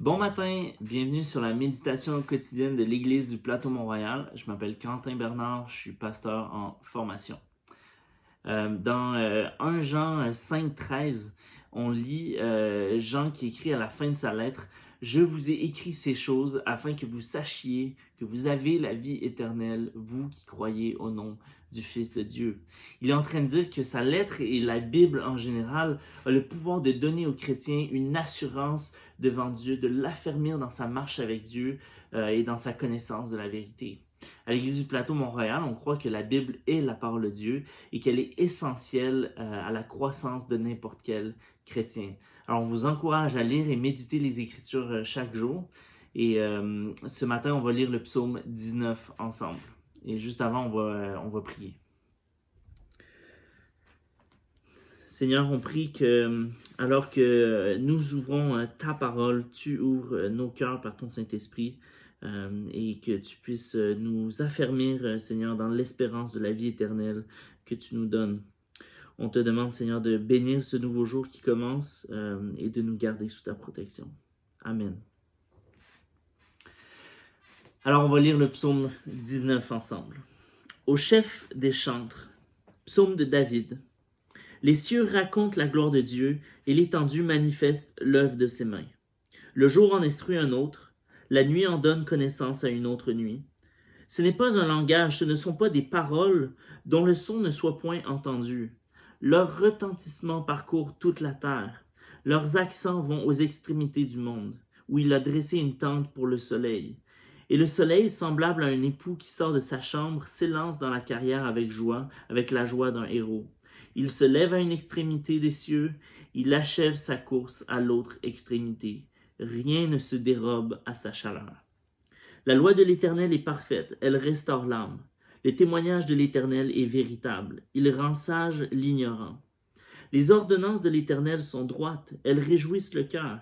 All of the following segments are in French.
Bon matin, bienvenue sur la méditation quotidienne de l'Église du Plateau Mont-Royal. Je m'appelle Quentin Bernard, je suis pasteur en formation. Dans 1 Jean 5,13, on lit Jean qui écrit à la fin de sa lettre: Je vous ai écrit ces choses afin que vous sachiez que vous avez la vie éternelle, vous qui croyez au nom du Fils de Dieu. Il est en train de dire que sa lettre et la Bible en général a le pouvoir de donner aux chrétiens une assurance devant Dieu, de l'affermir dans sa marche avec Dieu et dans sa connaissance de la vérité. À l'Église du Plateau Mont-Royal, on croit que la Bible est la parole de Dieu et qu'elle est essentielle à la croissance de n'importe quel chrétien. Alors, on vous encourage à lire et méditer les Écritures chaque jour. Et ce matin, on va lire le psaume 19 ensemble. Et juste avant, on va prier. Seigneur, on prie que, alors que nous ouvrons ta parole, tu ouvres nos cœurs par ton Saint-Esprit et que tu puisses nous affermir, Seigneur, dans l'espérance de la vie éternelle que tu nous donnes. On te demande, Seigneur, de bénir ce nouveau jour qui commence et de nous garder sous ta protection. Amen. Alors, on va lire le psaume 19 ensemble. Au chef des chantres, psaume de David. Les cieux racontent la gloire de Dieu et l'étendue manifeste l'œuvre de ses mains. Le jour en instruit un autre, la nuit en donne connaissance à une autre nuit. Ce n'est pas un langage, ce ne sont pas des paroles dont le son ne soit point entendu. Leur retentissement parcourt toute la terre. Leurs accents vont aux extrémités du monde, où il a dressé une tente pour le soleil. Et le soleil, semblable à un époux qui sort de sa chambre, s'élance dans la carrière avec joie, avec la joie d'un héros. Il se lève à une extrémité des cieux, il achève sa course à l'autre extrémité. Rien ne se dérobe à sa chaleur. La loi de l'Éternel est parfaite, elle restaure l'âme. Le témoignage de l'Éternel est véritable, il rend sage l'ignorant. Les ordonnances de l'Éternel sont droites, elles réjouissent le cœur.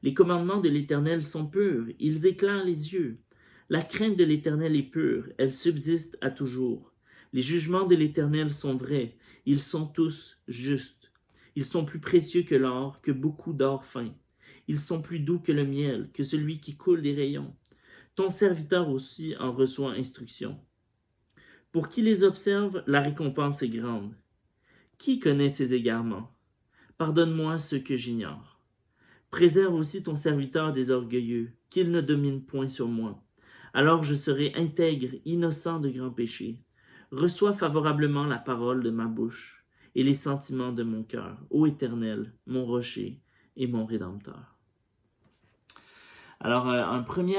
Les commandements de l'Éternel sont purs, ils éclairent les yeux. La crainte de l'Éternel est pure, elle subsiste à toujours. Les jugements de l'Éternel sont vrais, ils sont tous justes. Ils sont plus précieux que l'or, que beaucoup d'or fin. Ils sont plus doux que le miel, que celui qui coule des rayons. Ton serviteur aussi en reçoit instruction. Pour qui les observe, la récompense est grande. Qui connaît ses égarements? Pardonne-moi ce que j'ignore. Préserve aussi ton serviteur des orgueilleux, qu'il ne domine point sur moi. Alors je serai intègre, innocent de grands péchés. Reçois favorablement la parole de ma bouche et les sentiments de mon cœur, ô Éternel, mon rocher et mon Rédempteur. Alors, un premier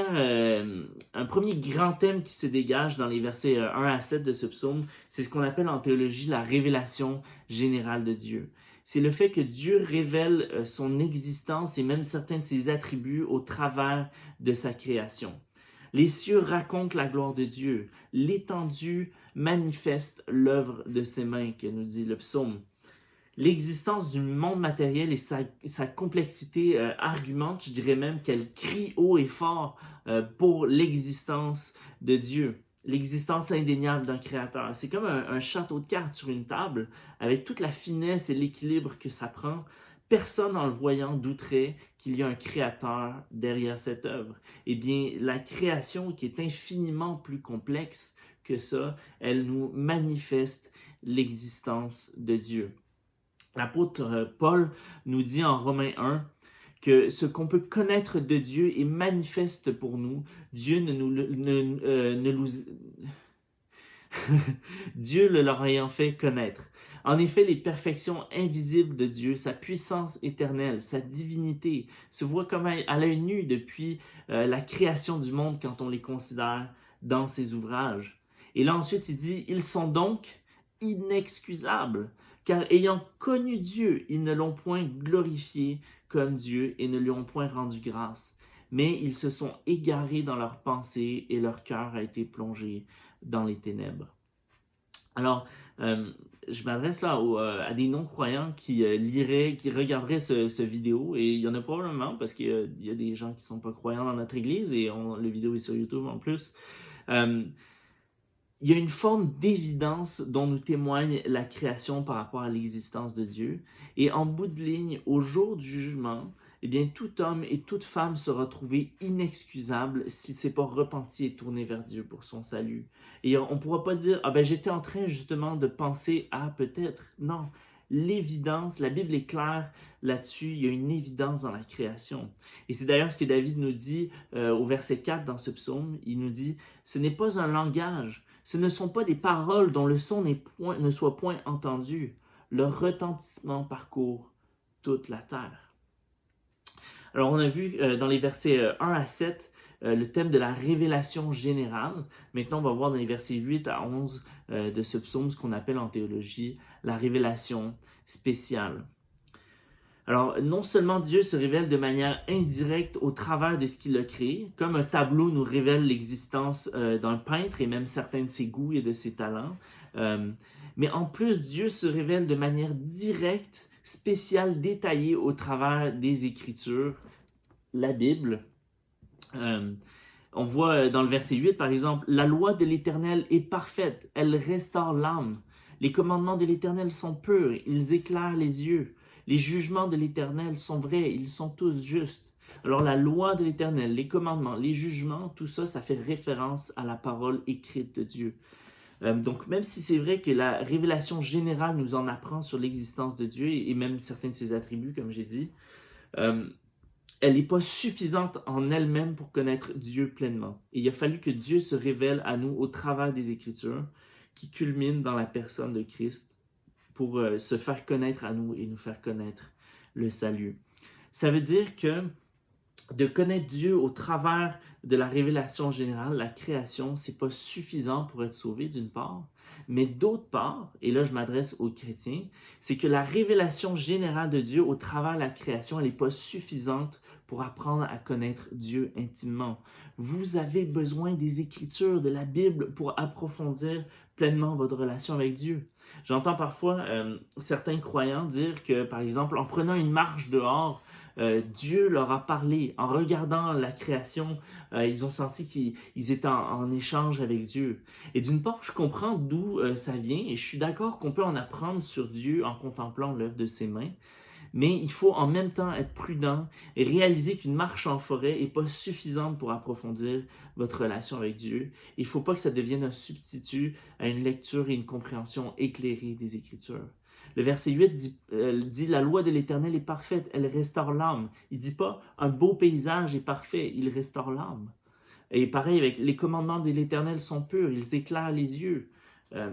grand thème qui se dégage dans les versets 1 à 7 de ce psaume, c'est ce qu'on appelle en théologie la révélation générale de Dieu. C'est le fait que Dieu révèle son existence et même certains de ses attributs au travers de sa création. Les cieux racontent la gloire de Dieu. L'étendue manifeste l'œuvre de ses mains, que nous dit le psaume. L'existence du monde matériel et sa complexité argumente, je dirais même qu'elle crie haut et fort pour l'existence de Dieu, l'existence indéniable d'un créateur. C'est comme un château de cartes sur une table, avec toute la finesse et l'équilibre que ça prend. Personne en le voyant douterait qu'il y a un créateur derrière cette œuvre. Eh bien, la création qui est infiniment plus complexe que ça, elle nous manifeste l'existence de Dieu. L'apôtre Paul nous dit en Romains 1 que ce qu'on peut connaître de Dieu est manifeste pour nous. Dieu Dieu le leur ayant fait connaître. En effet, les perfections invisibles de Dieu, sa puissance éternelle, sa divinité, se voient comme à l'œil nu depuis la création du monde quand on les considère dans ses ouvrages. Et là ensuite, il dit, ils sont donc inexcusables, car ayant connu Dieu, ils ne l'ont point glorifié comme Dieu et ne lui ont point rendu grâce. Mais ils se sont égarés dans leurs pensées et leur cœur a été plongé dans les ténèbres. Alors, je m'adresse là à des non-croyants qui liraient, qui regarderaient ce vidéo, et il y en a probablement, parce qu'il y a des gens qui ne sont pas croyants dans notre église, et le vidéo est sur YouTube en plus. Il y a une forme d'évidence dont nous témoigne la création par rapport à l'existence de Dieu, et en bout de ligne, au jour du jugement, eh bien tout homme et toute femme sera trouvé inexcusable s'il ne s'est pas repenti et tourné vers Dieu pour son salut. Et on ne pourra pas dire, ah ben j'étais en train justement de penser à peut-être. Non, l'évidence, la Bible est claire là-dessus, il y a une évidence dans la création. Et c'est d'ailleurs ce que David nous dit au verset 4 dans ce psaume, il nous dit, ce n'est pas un langage, ce ne sont pas des paroles dont le son ne soit point entendu. Leur retentissement parcourt toute la terre. Alors, on a vu dans les versets 1 à 7 le thème de la révélation générale. Maintenant, on va voir dans les versets 8 à 11 de ce psaume ce qu'on appelle en théologie la révélation spéciale. Alors, non seulement Dieu se révèle de manière indirecte au travers de ce qu'il a créé, comme un tableau nous révèle l'existence d'un peintre et même certains de ses goûts et de ses talents, mais en plus, Dieu se révèle de manière directe, spéciale, détaillée au travers des Écritures, la Bible. On voit dans le verset 8, par exemple, « La loi de l'Éternel est parfaite, elle restaure l'âme. Les commandements de l'Éternel sont purs, ils éclairent les yeux. Les jugements de l'Éternel sont vrais, ils sont tous justes. » Alors la loi de l'Éternel, les commandements, les jugements, tout ça, ça fait référence à la parole écrite de Dieu. Donc même si c'est vrai que la révélation générale nous en apprend sur l'existence de Dieu et même certains de ses attributs, comme j'ai dit, elle n'est pas suffisante en elle-même pour connaître Dieu pleinement. Et il a fallu que Dieu se révèle à nous au travers des Écritures qui culminent dans la personne de Christ pour se faire connaître à nous et nous faire connaître le salut. Ça veut dire que de connaître Dieu au travers de la révélation générale, la création, c'est pas suffisant pour être sauvé d'une part, mais d'autre part, et là je m'adresse aux chrétiens, c'est que la révélation générale de Dieu au travers de la création, elle n'est pas suffisante pour apprendre à connaître Dieu intimement. Vous avez besoin des Écritures, de la Bible pour approfondir pleinement votre relation avec Dieu. J'entends parfois certains croyants dire que, par exemple, en prenant une marche dehors, Dieu leur a parlé. En regardant la création, ils ont senti qu'ils étaient en échange avec Dieu. Et d'une part, je comprends d'où ça vient et je suis d'accord qu'on peut en apprendre sur Dieu en contemplant l'œuvre de ses mains. Mais il faut en même temps être prudent et réaliser qu'une marche en forêt n'est pas suffisante pour approfondir votre relation avec Dieu. Il ne faut pas que ça devienne un substitut à une lecture et une compréhension éclairée des Écritures. Le verset 8 dit « La loi de l'Éternel est parfaite, elle restaure l'âme. » Il ne dit pas « Un beau paysage est parfait, il restaure l'âme. » Et pareil, avec les commandements de l'Éternel sont purs, ils éclairent les yeux.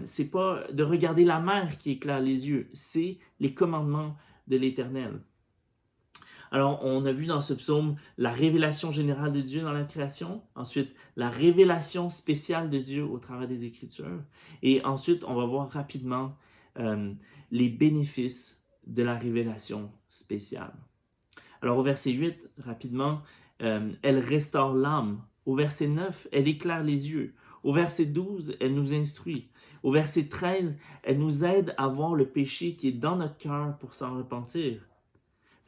C'est pas de regarder la mer qui éclaire les yeux, c'est les commandements de l'Éternel. Alors, on a vu dans ce psaume la révélation générale de Dieu dans la création, ensuite la révélation spéciale de Dieu au travers des Écritures, et ensuite on va voir rapidement les bénéfices de la révélation spéciale. Alors au verset 8, rapidement, elle restaure l'âme. Au verset 9, elle éclaire les yeux. Au verset 12, elle nous instruit. Au verset 13, elle nous aide à voir le péché qui est dans notre cœur pour s'en repentir.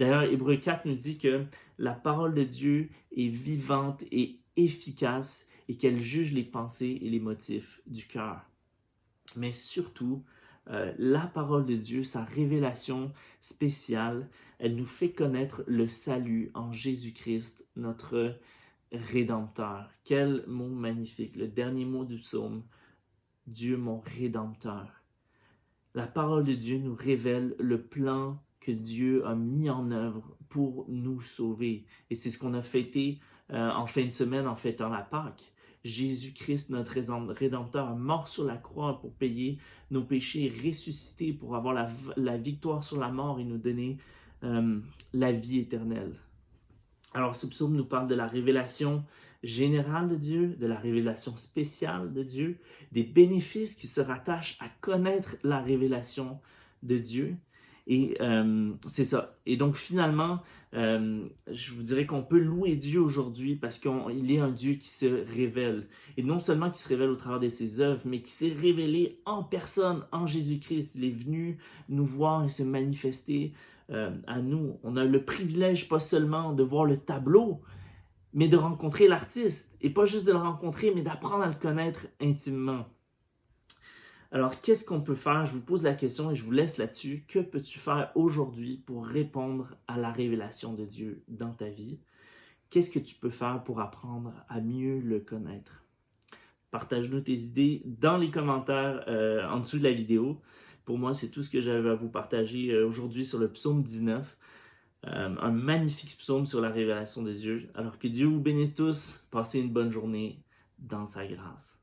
D'ailleurs, Hébreux 4 nous dit que la parole de Dieu est vivante et efficace et qu'elle juge les pensées et les motifs du cœur. Mais surtout, la parole de Dieu, sa révélation spéciale, elle nous fait connaître le salut en Jésus-Christ, notre Rédempteur. Quel mot magnifique, le dernier mot du psaume, Dieu mon Rédempteur. La parole de Dieu nous révèle le plan que Dieu a mis en œuvre pour nous sauver. Et c'est ce qu'on a fêté en fin de semaine en fêtant la Pâque. Jésus-Christ, notre Rédempteur, mort sur la croix pour payer nos péchés, ressuscité pour avoir la victoire sur la mort et nous donner la vie éternelle. Alors ce psaume nous parle de la révélation générale de Dieu, de la révélation spéciale de Dieu, des bénéfices qui se rattachent à connaître la révélation de Dieu. Et c'est ça. Et donc finalement, je vous dirais qu'on peut louer Dieu aujourd'hui parce qu'il est un Dieu qui se révèle. Et non seulement qui se révèle au travers de ses œuvres, mais qui s'est révélé en personne, en Jésus-Christ. Il est venu nous voir et se manifester à nous. On a le privilège pas seulement de voir le tableau, mais de rencontrer l'artiste. Et pas juste de le rencontrer, mais d'apprendre à le connaître intimement. Alors, qu'est-ce qu'on peut faire? Je vous pose la question et je vous laisse là-dessus. Que peux-tu faire aujourd'hui pour répondre à la révélation de Dieu dans ta vie? Qu'est-ce que tu peux faire pour apprendre à mieux le connaître? Partage-nous tes idées dans les commentaires en dessous de la vidéo. Pour moi, c'est tout ce que j'avais à vous partager aujourd'hui sur le psaume 19. Un magnifique psaume sur la révélation de Dieu. Alors que Dieu vous bénisse tous. Passez une bonne journée dans sa grâce.